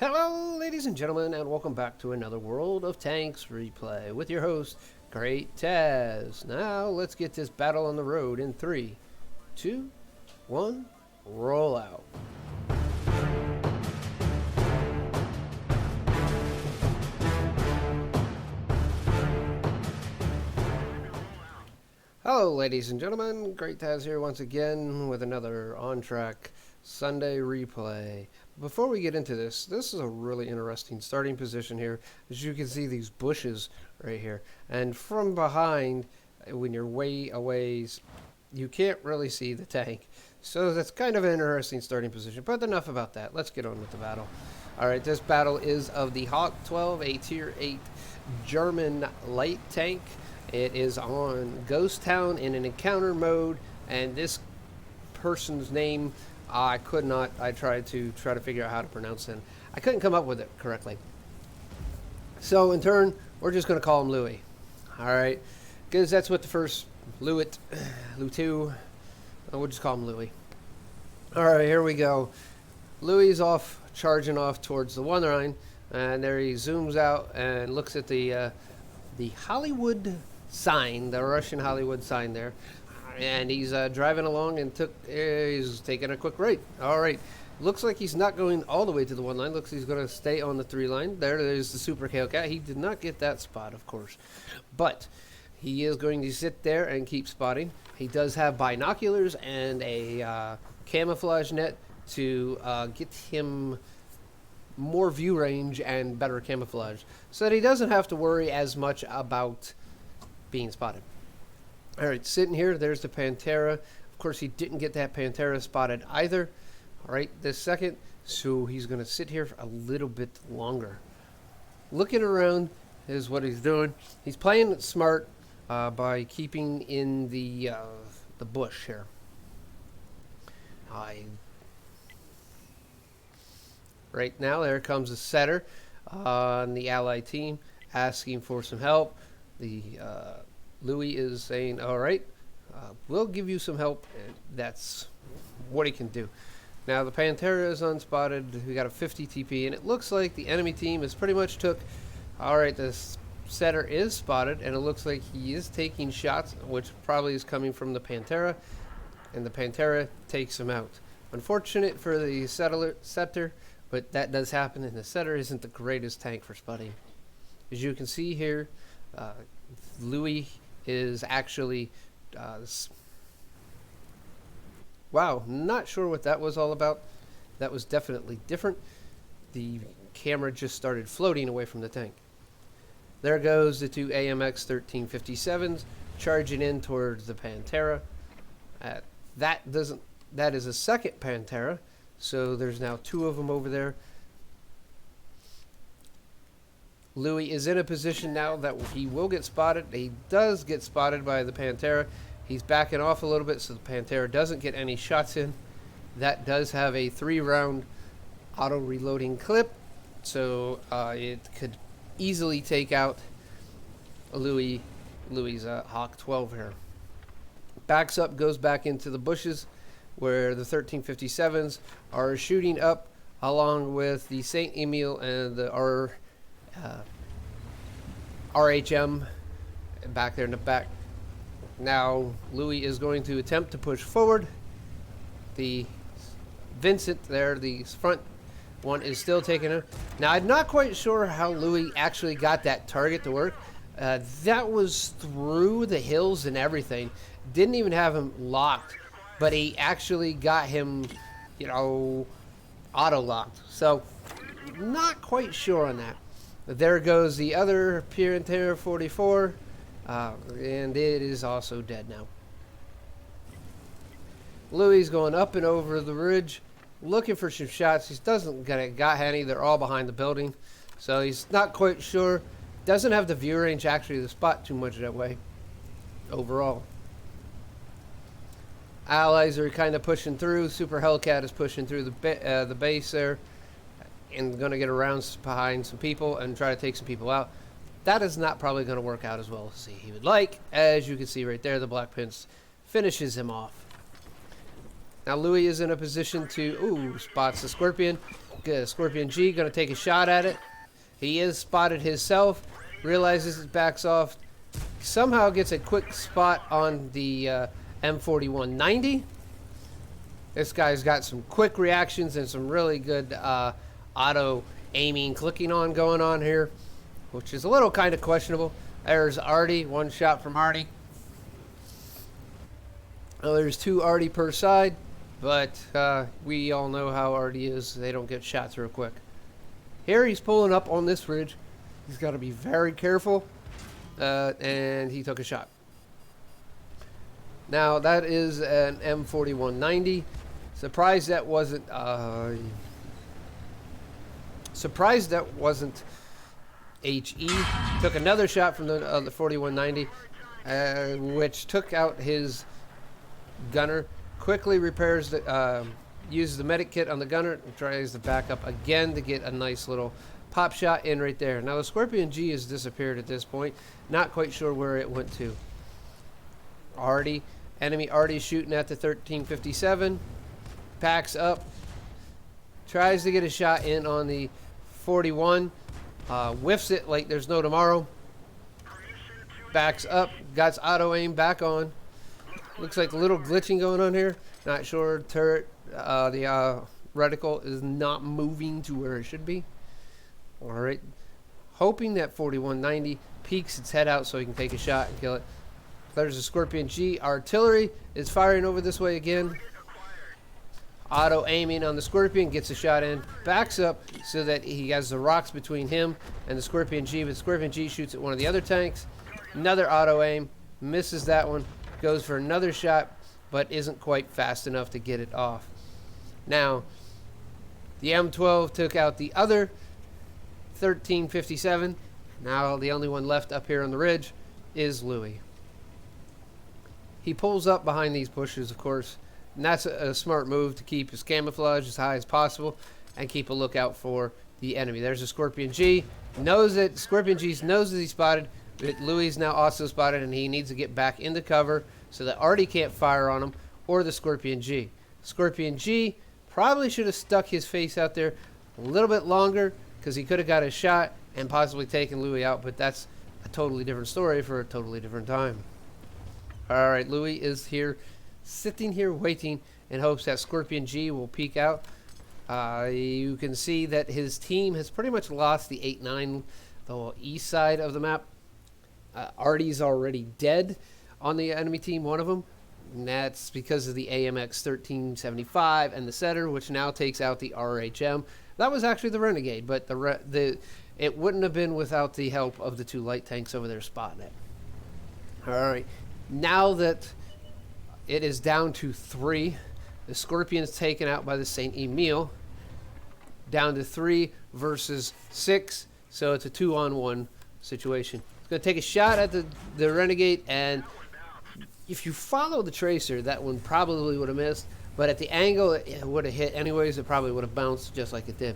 Hello, ladies and gentlemen, and welcome back to another World of Tanks replay with your host, Great Taz. Now, let's get this battle on the road in 3, 2, 1, roll out. Hello, ladies and gentlemen, Great Taz here once again with another on-track Sunday replay. Before we get into this is a really interesting starting position here. As you can see, these bushes right here, and from behind, when you're way away, you can't really see the tank. So that's kind of an interesting starting position, but enough about that. Let's get on with the battle. Alright, this battle is of the Hawk 12, a tier 8 German light tank. It is on Ghost Town in an encounter mode, and this person's name I tried to figure out how to pronounce it. I couldn't come up with it correctly. So in turn, we're just going to call him Louis. Alright, because that's what the first Louis, we'll just call him Louis. Alright, here we go. Louis is off, charging off towards the one line, and there he zooms out and looks at the Hollywood sign, the Russian Hollywood sign there. And he's driving along and he's taking a quick right. All right. Looks like he's not going all the way to the one line. Looks like he's going to stay on the 3 line. There's the Super Hellcat. He did not get that spot, of course. But he is going to sit there and keep spotting. He does have binoculars and a camouflage net to get him more view range and better camouflage, so that he doesn't have to worry as much about being spotted. Alright, sitting here, there's the Pantera. Of course, he didn't get that Pantera spotted either. Alright, this second, so he's going to sit here for a little bit longer. Looking around is what he's doing. He's playing it smart by keeping in the bush here. Right now, there comes a setter on the Allied team asking for some help. Louis is saying, all right, we'll give you some help. And that's what he can do. Now, the Pantera is unspotted. We got a 50 TP, and it looks like the enemy team has pretty much took... All right, this setter is spotted, and it looks like he is taking shots, which probably is coming from the Pantera, and the Pantera takes him out. Unfortunate for the setter, but that does happen, and the setter isn't the greatest tank for spotting. As you can see here, Louis is actually wow, not sure what that was all about. That was definitely different. The camera just started floating away from the tank. There goes the 2 AMX 1357s charging in towards the Pantera. That is a second Pantera, so there's now 2 of them over there. Louis is in a position now that he will get spotted. He does get spotted by the Pantera. He's backing off a little bit so the Pantera doesn't get any shots in. That does have a 3-round auto-reloading clip, so it could easily take out Louis' Hawk 12 here. Backs up, goes back into the bushes where the 1357s are shooting up along with the St. Emile and the RHM back there in the back. Now Louis is going to attempt to push forward. The Vincent there, the front one, is still taking him. Now I'm not quite sure how Louis actually got that target to work. That was through the hills and everything. Didn't even have him locked, but he actually got him, auto-locked. So not quite sure on that. There goes the other Pantera 44, and it is also dead now. Louis going up and over the ridge, looking for some shots. He doesn't got any. They're all behind the building, so he's not quite sure. Doesn't have the view range actually to spot too much that way overall. Allies are kind of pushing through. Super Hellcat is pushing through the base there, and going to get around behind some people and try to take some people out. That is not probably going to work out as well as he would like. As you can see right there, the Black Prince finishes him off. Now Louis is in a position to, spots the Scorpion. Scorpion G going to take a shot at it. He is spotted himself, realizes it backs off, somehow gets a quick spot on the M4190. This guy's got some quick reactions and some really good auto aiming, clicking on going on here, which is a little kind of questionable. There's Artie, one shot from Artie. Well, there's 2 Artie per side, but we all know how Artie is. They don't get shots real quick. Here he's pulling up on this ridge. He's got to be very careful, and he took a shot. Now that is an M4190. Surprised that wasn't HE. Took another shot from the 4190, which took out his gunner. Quickly repairs the uses the medic kit on the gunner and tries to back up again to get a nice little pop shot in right there. Now the Scorpion G has disappeared at this point. Not quite sure where it went to. Enemy Artie shooting at the 1357. Packs up. Tries to get a shot in on the 41. Whiffs it like there's no tomorrow. Backs up. Got auto aim back on. Looks like a little glitching going on here. Not sure. Turret, the reticle is not moving to where it should be. Alright. Hoping that 4190 peeks its head out so he can take a shot and kill it. There's a Scorpion G. Artillery is firing over this way again. Auto aiming on the Scorpion, gets a shot in, backs up so that he has the rocks between him and the Scorpion G, but Scorpion G shoots at one of the other tanks. Another auto aim, misses that one, goes for another shot, but isn't quite fast enough to get it off. Now, the M12 took out the other 1357. Now the only one left up here on the ridge is Louis. He pulls up behind these bushes, of course, and that's a smart move to keep his camouflage as high as possible and keep a lookout for the enemy. There's a Scorpion G. Scorpion G knows that he's spotted, but Louis is now also spotted, and he needs to get back into cover so that Artie can't fire on him or the Scorpion G. Scorpion G probably should have stuck his face out there a little bit longer because he could have got a shot and possibly taken Louis out, but that's a totally different story for a totally different time. Alright, Louis is here, sitting here waiting in hopes that Scorpion G will peek out. You can see that his team has pretty much lost the 8-9, the east side of the map. Artie's already dead on the enemy team, one of them. And that's because of the AMX 1375 and the setter, which now takes out the RHM. That was actually the Renegade, but it wouldn't have been without the help of the 2 light tanks over there spotting it. Alright. Now that it is down to 3, the Scorpion's taken out by the Saint Emile. Down to 3 versus 6, so it's a 2-on-1 situation. It's going to take a shot at the Renegade, and if you follow the tracer, that one probably would have missed, but at the angle it would have hit anyways. It probably would have bounced just like it did.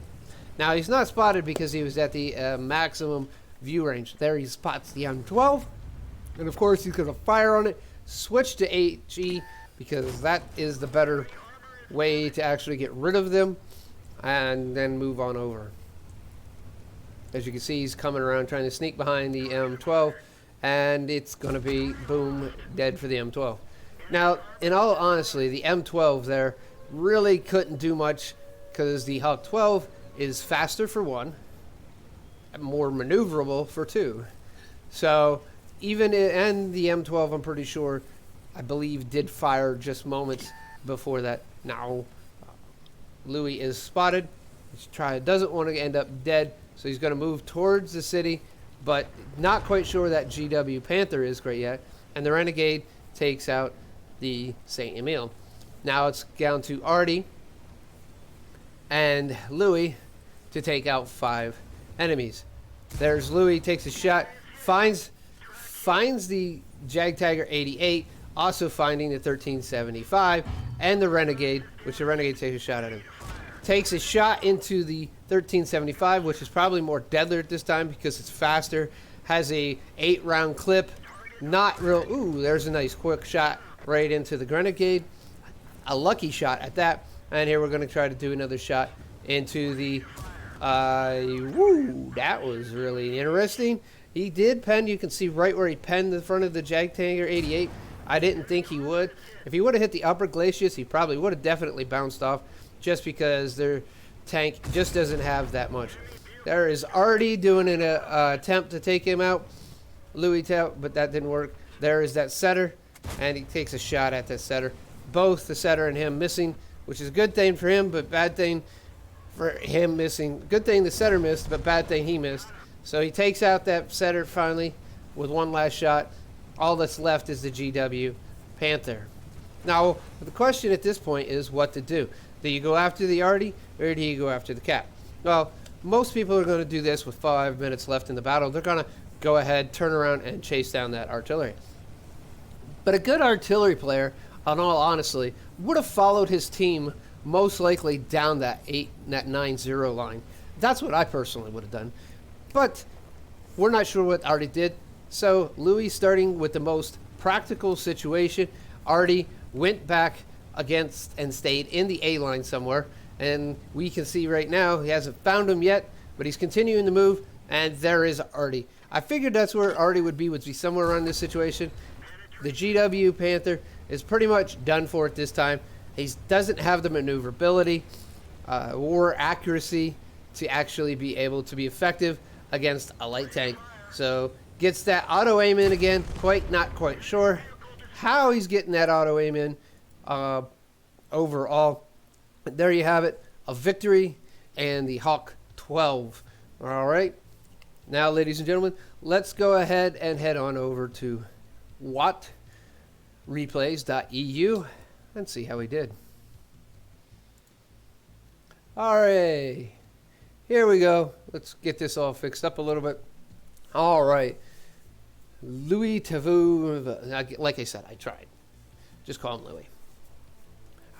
Now he's not spotted because he was at the maximum view range. There he spots the M12. And of course, he's going to fire on it, switch to HE, because that is the better way to actually get rid of them, and then move on over. As you can see, he's coming around trying to sneak behind the M12, and it's going to be, boom, dead for the M12. Now, in all honesty, the M12 there really couldn't do much, because the Hawk 12 is faster for 1, and more maneuverable for 2. So and the M12, I'm pretty sure, I believe, did fire just moments before that. Now, Louis is spotted. Doesn't want to end up dead, so he's going to move towards the city, but not quite sure that GW Panther is great yet. And the Renegade takes out the Saint Emile. Now it's down to Artie and Louis to take out 5 enemies. There's Louis, takes a shot, finds the JagTiger 88, also finding the 1375 and the Renegade, which the Renegade takes a shot at him. Takes a shot into the 1375, which is probably more deadly at this time because it's faster, has a 8-round clip, not real, ooh, there's a nice quick shot right into the Renegade, a lucky shot at that, and here we're going to try to do another shot into the... woo, that was really interesting. He did pen. You can see right where he penned the front of the Jag Tanker 88. I didn't think he would. If he would have hit the upper glacis, he probably would have definitely bounced off, just because their tank just doesn't have that much. There is Artie doing an attempt to take him out, Louis Tout, but that didn't work. There is that setter, and he takes a shot at the setter. Both the setter and him missing, which is a good thing for him, but bad thing for him missing. Good thing the setter missed, but bad thing he missed. So he takes out that setter finally with one last shot. All that's left is the GW Panther. Now, the question at this point is what to do. Do you go after the Artie, or do you go after the Cap? Well, most people are going to do this with 5 minutes left in the battle. They're going to go ahead, turn around, and chase down that artillery. But a good artillery player, in all honesty, would have followed his team most likely down that 9-0 line. That's what I personally would have done. But we're not sure what Artie did. So Louis, starting with the most practical situation, Artie went back against and stayed in the A line somewhere. And we can see right now he hasn't found him yet, but he's continuing to move. And there is Artie. I figured that's where Artie would be somewhere around this situation. The GW Panther is pretty much done for at this time. He doesn't have the maneuverability or accuracy to actually be able to be effective against a light tank. So gets that auto aim in again. Not quite sure how he's getting that auto aim in overall. But there you have it, a victory and the Hawk 12. All right. Now, ladies and gentlemen, let's go ahead and head on over to watreplays.eu and see how he did. All right. Here we go. Let's get this all fixed up a little bit. All right. Lietuvavaldo. Like I said, I tried. Just call him Louis.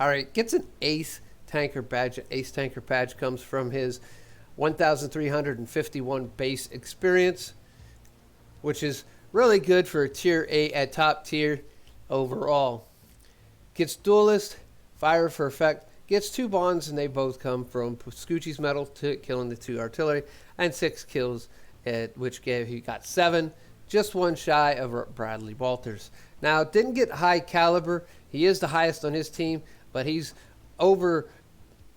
All right. Gets an Ace Tanker badge. An Ace Tanker badge comes from his 1,351 base experience, which is really good for a tier 8 at top tier overall. Gets Duelist, Fire for Effect, gets 2 bonds, and they both come from Pascucci's medal to killing the 2 artillery, and 6 kills, which gave he got 7, just 1 shy of Bradley Walters. Now, didn't get high caliber. He is the highest on his team, but he's over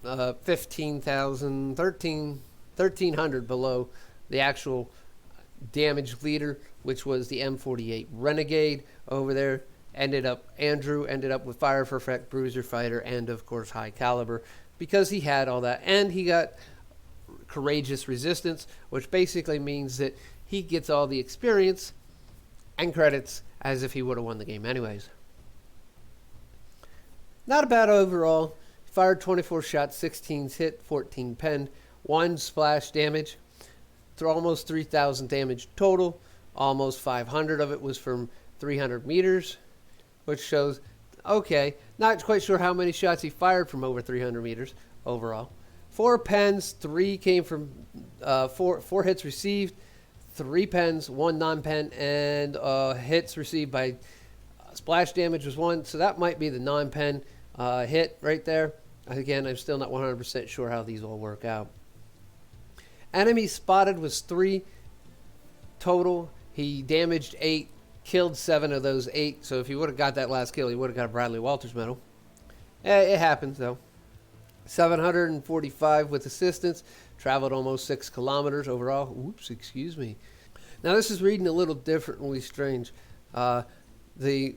1,300 below the actual damage leader, which was the M48 Renegade over there. Andrew ended up with Fire for Effect, Bruiser Fighter, and of course high caliber, because he had all that. And he got Courageous Resistance, which basically means that he gets all the experience and credits as if he would have won the game anyways. Not a bad overall. Fired 24 shots, 16 hit, 14 penned, 1 splash damage, almost 3,000 damage total. Almost 500 of it was from 300 meters, which shows, okay, not quite sure how many shots he fired from over 300 meters overall. 4 pens, 3 came from four hits received, 3 pens, 1 non-pen, and hits received by splash damage was 1. So that might be the non-pen hit right there. Again, I'm still not 100% sure how these all work out. Enemy spotted was 3 total. He damaged 8, killed 7 of those 8. So if he would have got that last kill, he would have got a Bradley Walters medal. It happens, though. 745 with assistance. Traveled almost 6 kilometers overall. Oops, excuse me. Now, this is reading a little differently strange. The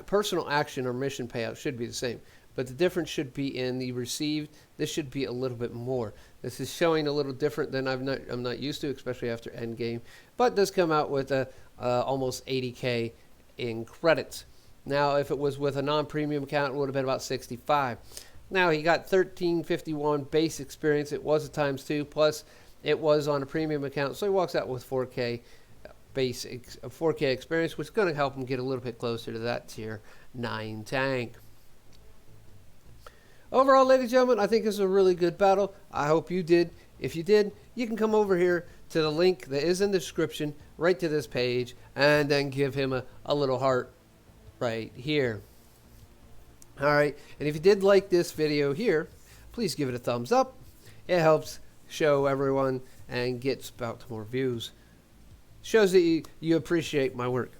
personal action or mission payout should be the same, but the difference should be in the received. This should be a little bit more. This is showing a little different than I'm not used to, especially after endgame, but does come out with almost 80K in credits. Now, if it was with a non-premium account, it would have been about 65. Now, he got 1351 base experience. It was a ×2, plus it was on a premium account, so he walks out with 4K base 4K experience, which is going to help him get a little bit closer to that tier 9 tank. Overall, ladies and gentlemen, I think this is a really good battle. I hope you did. If you did, you can come over here to the link that is in the description, right to this page, and then give him a little heart right here. All right, and if you did like this video here, please give it a thumbs up. It helps show everyone and gets about more views. Shows that you appreciate my work.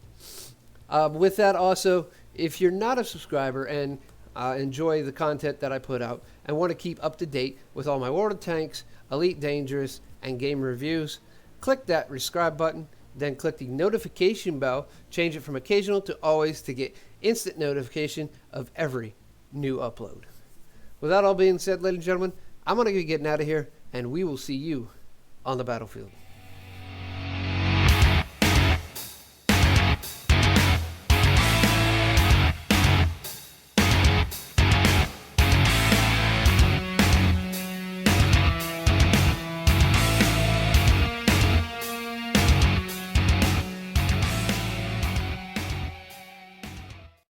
With that also, if you're not a subscriber and enjoy the content that I put out and want to keep up to date with all my World of Tanks, Elite Dangerous, and game reviews, click that subscribe button, then click the notification bell, change it from occasional to always to get instant notification of every new upload. With that all being said, ladies and gentlemen, I'm going to be getting out of here, and we will see you on the battlefield.